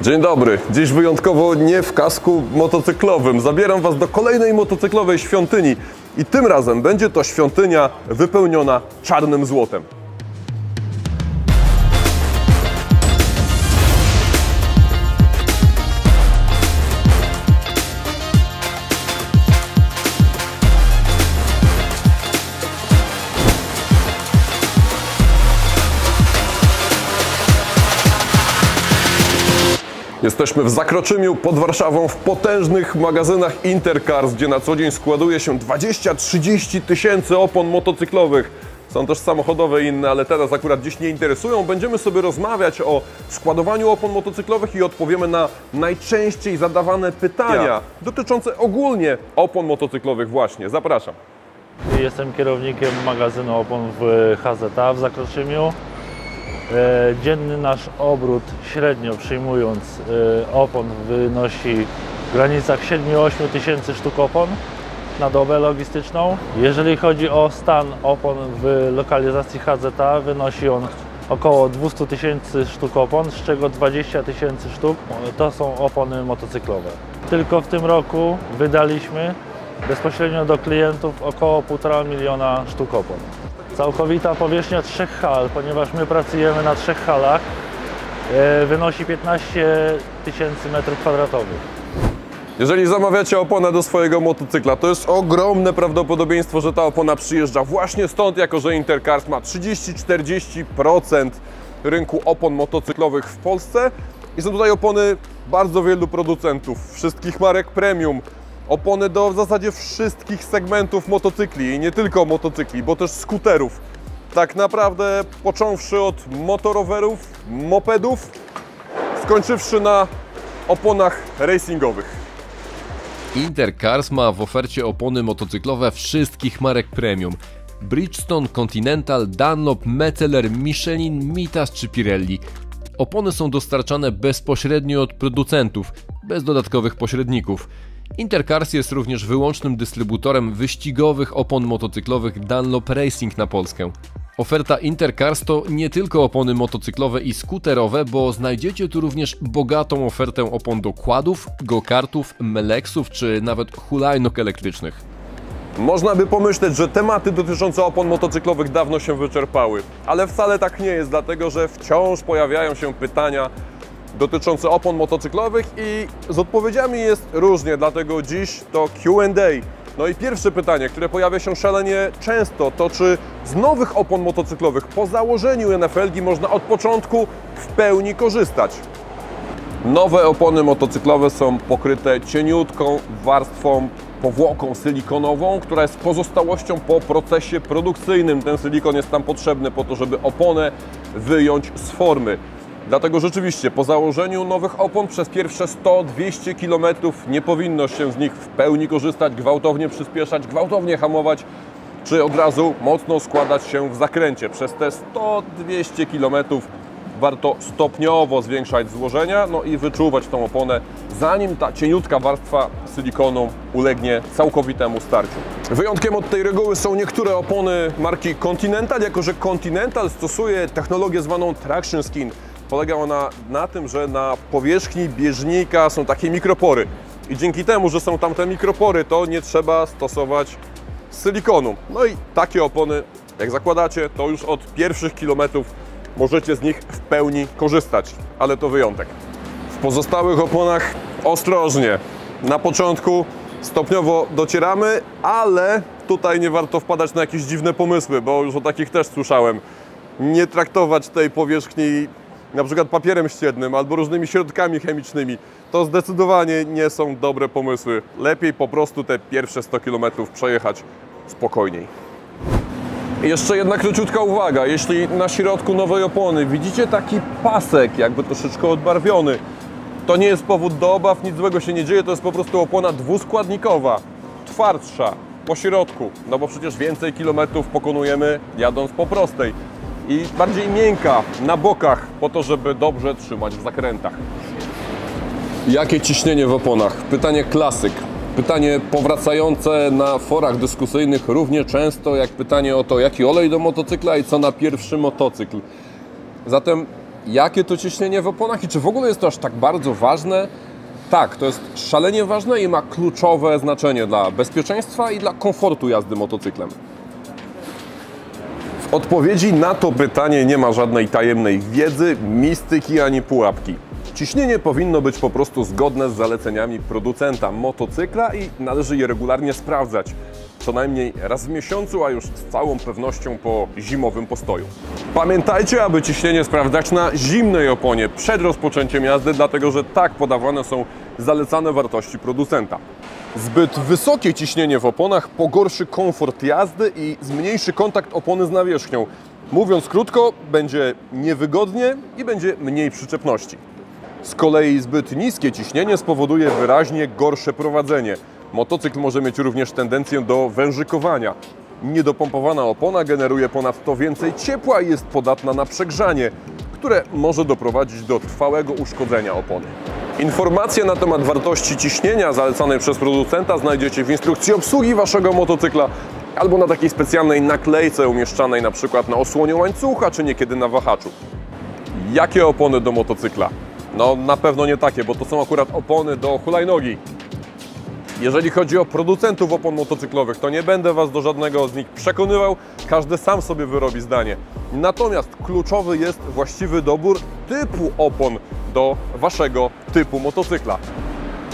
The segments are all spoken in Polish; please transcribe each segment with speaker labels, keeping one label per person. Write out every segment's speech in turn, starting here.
Speaker 1: Dzień dobry. Dziś wyjątkowo nie w kasku motocyklowym. Zabieram Was do kolejnej motocyklowej świątyni. I tym razem będzie to świątynia wypełniona czarnym złotem. Jesteśmy w Zakroczymiu pod Warszawą w potężnych magazynach Intercars, gdzie na co dzień składuje się 20-30 tysięcy opon motocyklowych. Są też samochodowe i inne, ale teraz akurat dziś nie interesują. Będziemy sobie rozmawiać o składowaniu opon motocyklowych i odpowiemy na najczęściej zadawane pytania dotyczące ogólnie opon motocyklowych właśnie. Zapraszam.
Speaker 2: Jestem kierownikiem magazynu opon w HZA w Zakroczymiu. Dzienny nasz obrót średnio przyjmując opon wynosi w granicach 7-8 tysięcy sztuk opon na dobę logistyczną. Jeżeli chodzi o stan opon w lokalizacji HZA, wynosi on około 200 tysięcy sztuk opon, z czego 20 tysięcy sztuk to są opony motocyklowe. Tylko w tym roku wydaliśmy bezpośrednio do klientów około 1,5 miliona sztuk opon. Całkowita powierzchnia 3 hal, ponieważ my pracujemy na 3 halach, wynosi 15 tysięcy m².
Speaker 1: Jeżeli zamawiacie oponę do swojego motocykla, to jest ogromne prawdopodobieństwo, że ta opona przyjeżdża właśnie stąd, jako że Intercars ma 30-40% rynku opon motocyklowych w Polsce i są tutaj opony bardzo wielu producentów, wszystkich marek premium. Opony do w zasadzie wszystkich segmentów motocykli i nie tylko motocykli, bo też skuterów. Tak naprawdę począwszy od motorowerów, mopedów, skończywszy na oponach racingowych.
Speaker 3: Intercars ma w ofercie opony motocyklowe wszystkich marek premium. Bridgestone, Continental, Dunlop, Metzeler, Michelin, Mitas czy Pirelli. Opony są dostarczane bezpośrednio od producentów, bez dodatkowych pośredników. Intercars jest również wyłącznym dystrybutorem wyścigowych opon motocyklowych Dunlop Racing na Polskę. Oferta Intercars to nie tylko opony motocyklowe i skuterowe, bo znajdziecie tu również bogatą ofertę opon do quadów, go-kartów, meleksów czy nawet hulajnóg elektrycznych.
Speaker 1: Można by pomyśleć, że tematy dotyczące opon motocyklowych dawno się wyczerpały, ale wcale tak nie jest, dlatego że wciąż pojawiają się pytania dotyczące opon motocyklowych i z odpowiedziami jest różnie, dlatego dziś to Q&A. No i pierwsze pytanie, które pojawia się szalenie często, to czy z nowych opon motocyklowych po założeniu NFL-gi można od początku w pełni korzystać? Nowe opony motocyklowe są pokryte cieniutką warstwą, powłoką silikonową, która jest pozostałością po procesie produkcyjnym. Ten silikon jest tam potrzebny po to, żeby oponę wyjąć z formy. Dlatego rzeczywiście po założeniu nowych opon przez pierwsze 100-200 km nie powinno się z nich w pełni korzystać, gwałtownie przyspieszać, gwałtownie hamować, czy od razu mocno składać się w zakręcie. Przez te 100-200 km warto stopniowo zwiększać złożenia, no i wyczuwać tą oponę, zanim ta cieniutka warstwa silikonu ulegnie całkowitemu starciu. Wyjątkiem od tej reguły są niektóre opony marki Continental, jako że Continental stosuje technologię zwaną Traction Skin. Polega ona na tym, że na powierzchni bieżnika są takie mikropory i dzięki temu, że są tam te mikropory, to nie trzeba stosować silikonu. No i takie opony, jak zakładacie, to już od pierwszych kilometrów możecie z nich w pełni korzystać, ale to wyjątek. W pozostałych oponach ostrożnie. Na początku stopniowo docieramy, ale tutaj nie warto wpadać na jakieś dziwne pomysły, bo już o takich też słyszałem. Nie traktować tej powierzchni na przykład papierem ściernym albo różnymi środkami chemicznymi. To zdecydowanie nie są dobre pomysły. Lepiej po prostu te pierwsze 100 km przejechać spokojniej. I jeszcze jedna króciutka uwaga. Jeśli na środku nowej opony widzicie taki pasek, jakby troszeczkę odbarwiony, to nie jest powód do obaw, nic złego się nie dzieje, to jest po prostu opona dwuskładnikowa, twardsza, po środku, no bo przecież więcej kilometrów pokonujemy jadąc po prostej. I bardziej miękka na bokach, po to, żeby dobrze trzymać w zakrętach. Jakie ciśnienie w oponach? Pytanie klasyk. Pytanie powracające na forach dyskusyjnych równie często jak pytanie o to, jaki olej do motocykla i co na pierwszy motocykl. Zatem Jakie to ciśnienie w oponach i czy w ogóle jest to aż tak bardzo ważne? Tak, to jest szalenie ważne i ma kluczowe znaczenie dla bezpieczeństwa i dla komfortu jazdy motocyklem. W odpowiedzi na to pytanie nie ma żadnej tajemnej wiedzy, mistyki ani pułapki. Ciśnienie powinno być po prostu zgodne z zaleceniami producenta motocykla i należy je regularnie sprawdzać. Co najmniej raz w miesiącu, a już z całą pewnością po zimowym postoju. Pamiętajcie, aby ciśnienie sprawdzać na zimnej oponie przed rozpoczęciem jazdy, dlatego że tak podawane są zalecane wartości producenta. Zbyt wysokie ciśnienie w oponach pogorszy komfort jazdy i zmniejszy kontakt opony z nawierzchnią. Mówiąc krótko, będzie niewygodnie i będzie mniej przyczepności. Z kolei zbyt niskie ciśnienie spowoduje wyraźnie gorsze prowadzenie. Motocykl może mieć również tendencję do wężykowania. Niedopompowana opona generuje ponadto więcej ciepła i jest podatna na przegrzanie, które może doprowadzić do trwałego uszkodzenia opony. Informacje na temat wartości ciśnienia zalecanej przez producenta znajdziecie w instrukcji obsługi waszego motocykla albo na takiej specjalnej naklejce umieszczanej na przykład na osłonie łańcucha czy niekiedy na wahaczu. Jakie opony do motocykla? No na pewno nie takie, bo to są akurat opony do hulajnogi. Jeżeli chodzi o producentów opon motocyklowych, to nie będę Was do żadnego z nich przekonywał, każdy sam sobie wyrobi zdanie. Natomiast kluczowy jest właściwy dobór typu opon do Waszego typu motocykla.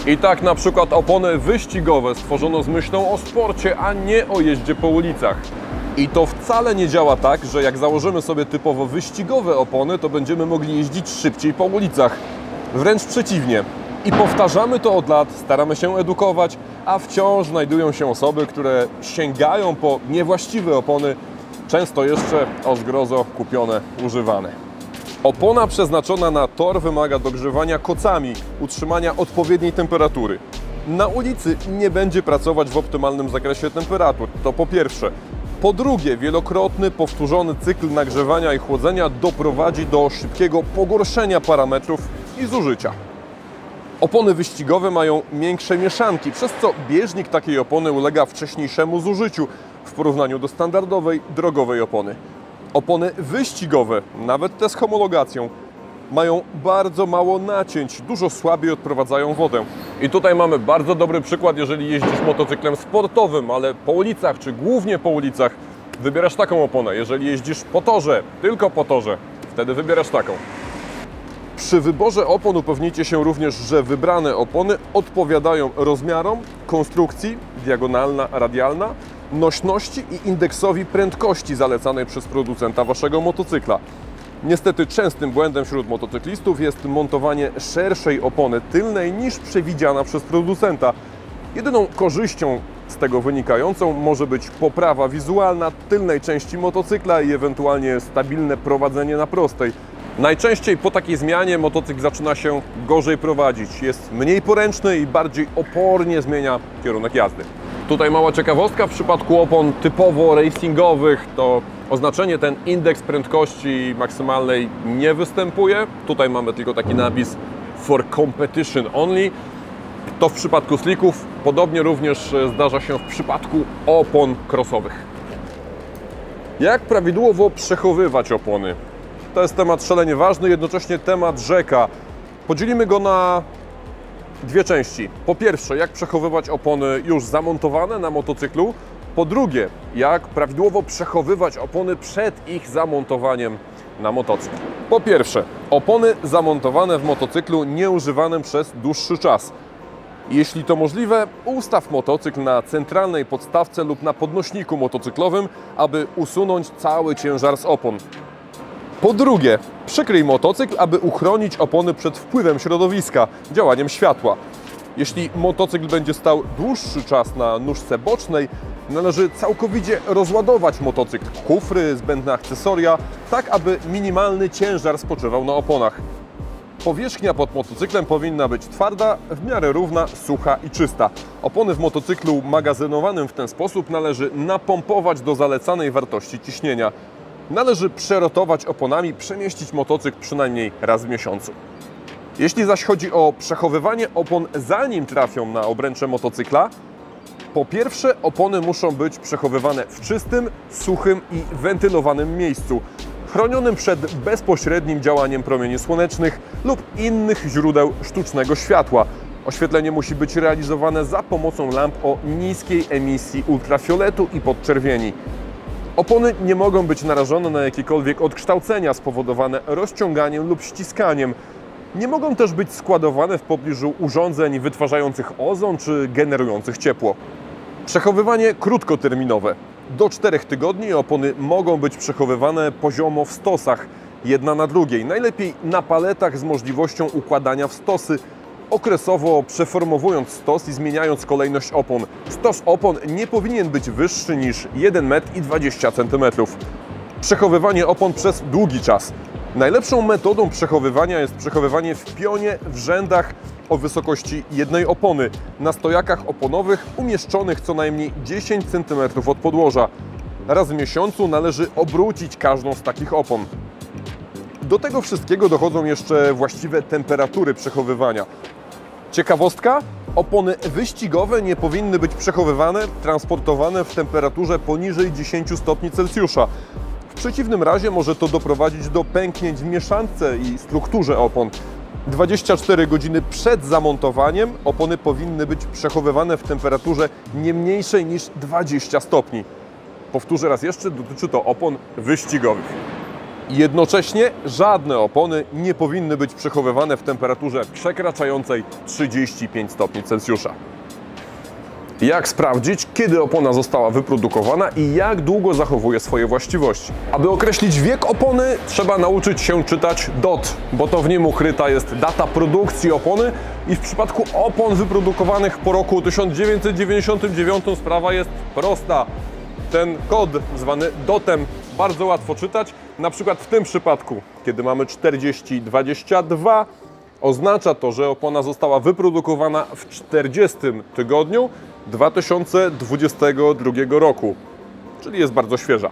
Speaker 1: I tak na przykład opony wyścigowe stworzono z myślą o sporcie, a nie o jeździe po ulicach. I to wcale nie działa tak, że jak założymy sobie typowo wyścigowe opony, to będziemy mogli jeździć szybciej po ulicach. Wręcz przeciwnie. I powtarzamy to od lat, staramy się edukować, a wciąż znajdują się osoby, które sięgają po niewłaściwe opony, często jeszcze o zgrozo kupione, używane. Opona przeznaczona na tor wymaga dogrzewania kocami, utrzymania odpowiedniej temperatury. Na ulicy nie będzie pracować w optymalnym zakresie temperatur, to po pierwsze. Po drugie, wielokrotny, powtórzony cykl nagrzewania i chłodzenia doprowadzi do szybkiego pogorszenia parametrów i zużycia. Opony wyścigowe mają miększe mieszanki, przez co bieżnik takiej opony ulega wcześniejszemu zużyciu w porównaniu do standardowej, drogowej opony. Opony wyścigowe, nawet te z homologacją, mają bardzo mało nacięć, dużo słabiej odprowadzają wodę. I tutaj mamy bardzo dobry przykład, jeżeli jeździsz motocyklem sportowym, ale po ulicach, czy głównie po ulicach, wybierasz taką oponę. Jeżeli jeździsz po torze, tylko po torze, wtedy wybierasz taką. Przy wyborze opon upewnijcie się również, że wybrane opony odpowiadają rozmiarom, konstrukcji, diagonalna, radialna, nośności i indeksowi prędkości zalecanej przez producenta Waszego motocykla. Niestety częstym błędem wśród motocyklistów jest montowanie szerszej opony tylnej niż przewidziana przez producenta. Jedyną korzyścią z tego wynikającą może być poprawa wizualna tylnej części motocykla i ewentualnie stabilne prowadzenie na prostej. Najczęściej po takiej zmianie motocykl zaczyna się gorzej prowadzić, jest mniej poręczny i bardziej opornie zmienia kierunek jazdy. Tutaj mała ciekawostka, w przypadku opon typowo racingowych to oznaczenie ten indeks prędkości maksymalnej nie występuje. Tutaj mamy tylko taki napis for competition only. To w przypadku slicków, podobnie również zdarza się w przypadku opon crossowych. Jak prawidłowo przechowywać opony? To jest temat szalenie ważny, jednocześnie temat rzeka. Podzielimy go na dwie części. Po pierwsze, jak przechowywać opony już zamontowane na motocyklu. Po drugie, jak prawidłowo przechowywać opony przed ich zamontowaniem na motocykl. Po pierwsze, opony zamontowane w motocyklu nieużywanym przez dłuższy czas. Jeśli to możliwe, ustaw motocykl na centralnej podstawce lub na podnośniku motocyklowym, aby usunąć cały ciężar z opon. Po drugie, przykryj motocykl, aby uchronić opony przed wpływem środowiska, działaniem światła. Jeśli motocykl będzie stał dłuższy czas na nóżce bocznej, należy całkowicie rozładować motocykl, kufry, zbędne akcesoria, tak aby minimalny ciężar spoczywał na oponach. Powierzchnia pod motocyklem powinna być twarda, w miarę równa, sucha i czysta. Opony w motocyklu magazynowanym w ten sposób należy napompować do zalecanej wartości ciśnienia. Należy przerotować oponami, przemieścić motocykl przynajmniej raz w miesiącu. Jeśli zaś chodzi o przechowywanie opon zanim trafią na obręcze motocykla, po pierwsze opony muszą być przechowywane w czystym, suchym i wentylowanym miejscu. chronionym przed bezpośrednim działaniem promieni słonecznych lub innych źródeł sztucznego światła. Oświetlenie musi być realizowane za pomocą lamp o niskiej emisji ultrafioletu i podczerwieni. Opony nie mogą być narażone na jakiekolwiek odkształcenia spowodowane rozciąganiem lub ściskaniem. Nie mogą też być składowane w pobliżu urządzeń wytwarzających ozon czy generujących ciepło. Przechowywanie krótkoterminowe. Do 4 tygodni opony mogą być przechowywane poziomo w stosach, jedna na drugiej. Najlepiej na paletach z możliwością układania w stosy, okresowo przeformowując stos i zmieniając kolejność opon. Stos opon nie powinien być wyższy niż 1,20 m. Przechowywanie opon przez długi czas. Najlepszą metodą przechowywania jest przechowywanie w pionie w rzędach o wysokości jednej opony na stojakach oponowych umieszczonych co najmniej 10 cm od podłoża. Raz w miesiącu należy obrócić każdą z takich opon. Do tego wszystkiego dochodzą jeszcze właściwe temperatury przechowywania. Ciekawostka? Opony wyścigowe nie powinny być przechowywane, transportowane w temperaturze poniżej 10 stopni Celsjusza. W przeciwnym razie może to doprowadzić do pęknięć w mieszance i strukturze opon. 24 godziny przed zamontowaniem opony powinny być przechowywane w temperaturze nie mniejszej niż 20 stopni. Powtórzę raz jeszcze, dotyczy to opon wyścigowych. Jednocześnie żadne opony nie powinny być przechowywane w temperaturze przekraczającej 35 stopni Celsjusza. Jak sprawdzić, kiedy opona została wyprodukowana i jak długo zachowuje swoje właściwości? Aby określić wiek opony, trzeba nauczyć się czytać DOT, bo to w nim ukryta jest data produkcji opony i w przypadku opon wyprodukowanych po roku 1999 sprawa jest prosta. Ten kod zwany DOT-em bardzo łatwo czytać. Na przykład w tym przypadku, kiedy mamy 4022, oznacza to, że opona została wyprodukowana w 40 tygodniu 2022 roku, czyli jest bardzo świeża.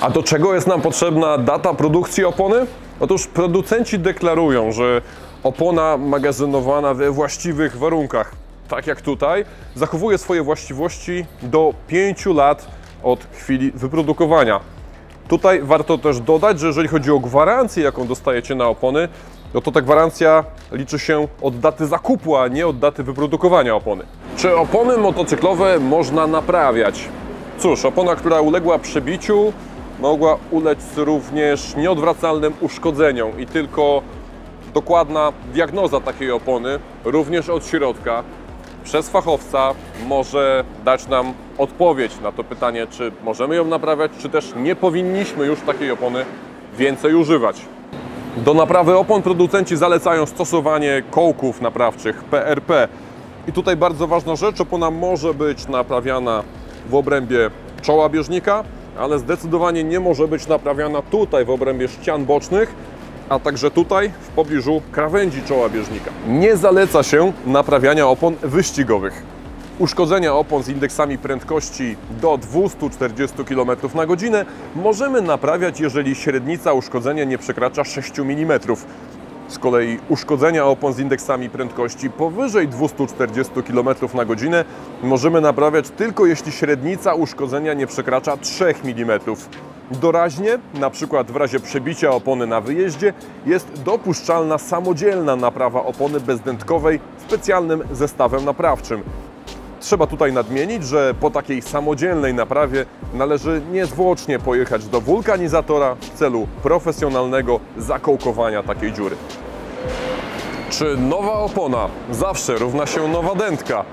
Speaker 1: A do czego jest nam potrzebna data produkcji opony? Otóż producenci deklarują, że opona magazynowana we właściwych warunkach, tak jak tutaj, zachowuje swoje właściwości do 5 lat od chwili wyprodukowania. Tutaj warto też dodać, że jeżeli chodzi o gwarancję, jaką dostajecie na opony, no to ta gwarancja liczy się od daty zakupu, a nie od daty wyprodukowania opony. Czy opony motocyklowe można naprawiać? Cóż, opona, która uległa przebiciu, mogła ulec również nieodwracalnym uszkodzeniom i tylko dokładna diagnoza takiej opony, również od środka, przez fachowca może dać nam odpowiedź na to pytanie, czy możemy ją naprawiać, czy też nie powinniśmy już takiej opony więcej używać. Do naprawy opon producenci zalecają stosowanie kołków naprawczych PRP. I tutaj bardzo ważna rzecz, opona może być naprawiana w obrębie czoła bieżnika, ale zdecydowanie nie może być naprawiana tutaj w obrębie ścian bocznych, a także tutaj w pobliżu krawędzi czoła bieżnika. Nie zaleca się naprawiania opon wyścigowych. Uszkodzenia opon z indeksami prędkości do 240 km na godzinę możemy naprawiać, jeżeli średnica uszkodzenia nie przekracza 6 mm. Z kolei uszkodzenia opon z indeksami prędkości powyżej 240 km na godzinę możemy naprawiać tylko jeśli średnica uszkodzenia nie przekracza 3 mm. Doraźnie, na przykład w razie przebicia opony na wyjeździe, jest dopuszczalna samodzielna naprawa opony bezdętkowej specjalnym zestawem naprawczym. Trzeba tutaj nadmienić, że po takiej samodzielnej naprawie należy niezwłocznie pojechać do wulkanizatora w celu profesjonalnego zakołkowania takiej dziury. Czy nowa opona zawsze równa się nowa dętka?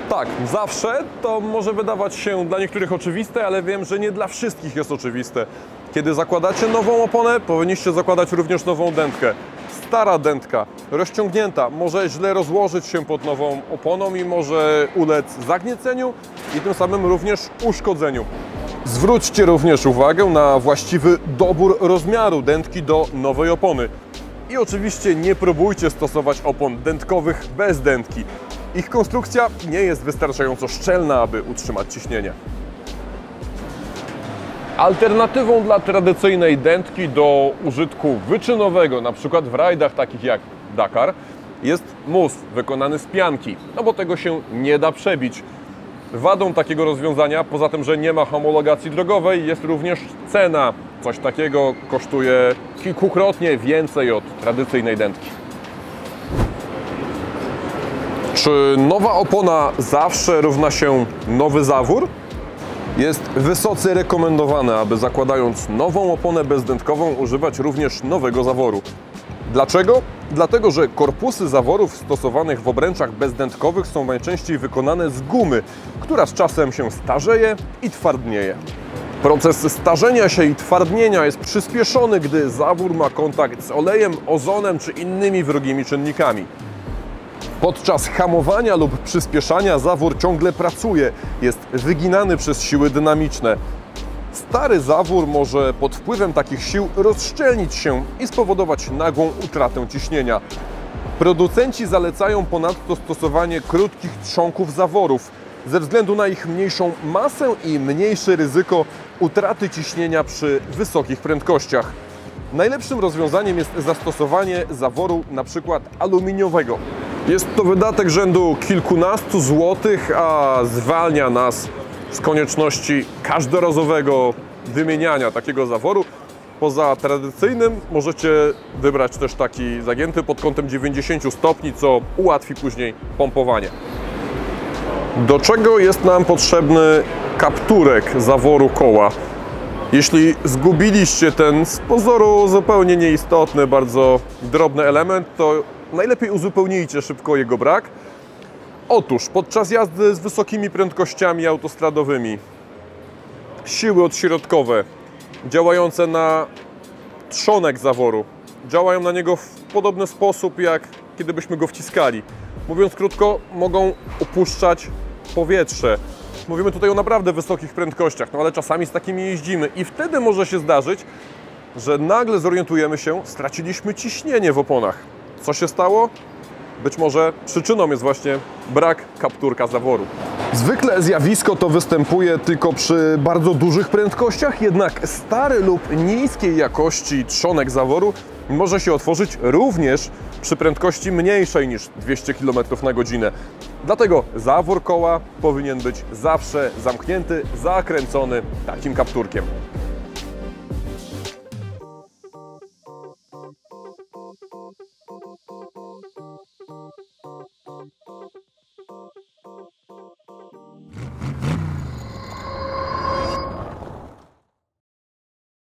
Speaker 1: Tak, zawsze to może wydawać się dla niektórych oczywiste, ale wiem, że nie dla wszystkich jest oczywiste. Kiedy zakładacie nową oponę, powinniście zakładać również nową dętkę. Stara dętka, rozciągnięta, może źle rozłożyć się pod nową oponą i może ulec zagnieceniu i tym samym również uszkodzeniu. Zwróćcie również uwagę na właściwy dobór rozmiaru dętki do nowej opony. I oczywiście nie próbujcie stosować opon dętkowych bez dętki. Ich konstrukcja nie jest wystarczająco szczelna, aby utrzymać ciśnienie. Alternatywą dla tradycyjnej dętki do użytku wyczynowego, na przykład w rajdach takich jak Dakar, jest mus wykonany z pianki, no bo tego się nie da przebić. Wadą takiego rozwiązania, poza tym, że nie ma homologacji drogowej, jest również cena. Coś takiego kosztuje kilkukrotnie więcej od tradycyjnej dętki. Czy nowa opona zawsze równa się nowy zawór? Jest wysoce rekomendowane, aby zakładając nową oponę bezdętkową używać również nowego zaworu. Dlaczego? Dlatego, że korpusy zaworów stosowanych w obręczach bezdętkowych są najczęściej wykonane z gumy, która z czasem się starzeje i twardnieje. Proces starzenia się i twardnienia jest przyspieszony, gdy zawór ma kontakt z olejem, ozonem czy innymi wrogimi czynnikami. Podczas hamowania lub przyspieszania zawór ciągle pracuje, jest wyginany przez siły dynamiczne. Stary zawór może pod wpływem takich sił rozszczelnić się i spowodować nagłą utratę ciśnienia. Producenci zalecają ponadto stosowanie krótkich trzonków zaworów ze względu na ich mniejszą masę i mniejsze ryzyko utraty ciśnienia przy wysokich prędkościach. Najlepszym rozwiązaniem jest zastosowanie zaworu np. aluminiowego. Jest to wydatek rzędu kilkunastu złotych, a zwalnia nas z konieczności każdorazowego wymieniania takiego zaworu. Poza tradycyjnym możecie wybrać też taki zagięty pod kątem 90 stopni, co ułatwi później pompowanie. Do czego jest nam potrzebny kapturek zaworu koła? Jeśli zgubiliście ten z pozoru zupełnie nieistotny, bardzo drobny element, to najlepiej uzupełnijcie szybko jego brak. Otóż podczas jazdy z wysokimi prędkościami autostradowymi siły odśrodkowe działające na trzonek zaworu działają na niego w podobny sposób, jak kiedy byśmy go wciskali. Mówiąc krótko, mogą upuszczać powietrze. Mówimy tutaj o naprawdę wysokich prędkościach, no ale czasami z takimi jeździmy i wtedy może się zdarzyć, że nagle zorientujemy się, straciliśmy ciśnienie w oponach. Co się stało? Być może przyczyną jest właśnie brak kapturka zaworu. Zwykle zjawisko to występuje tylko przy bardzo dużych prędkościach, jednak stary lub niskiej jakości trzonek zaworu może się otworzyć również przy prędkości mniejszej niż 200 km na godzinę. Dlatego zawór koła powinien być zawsze zamknięty, zakręcony takim kapturkiem.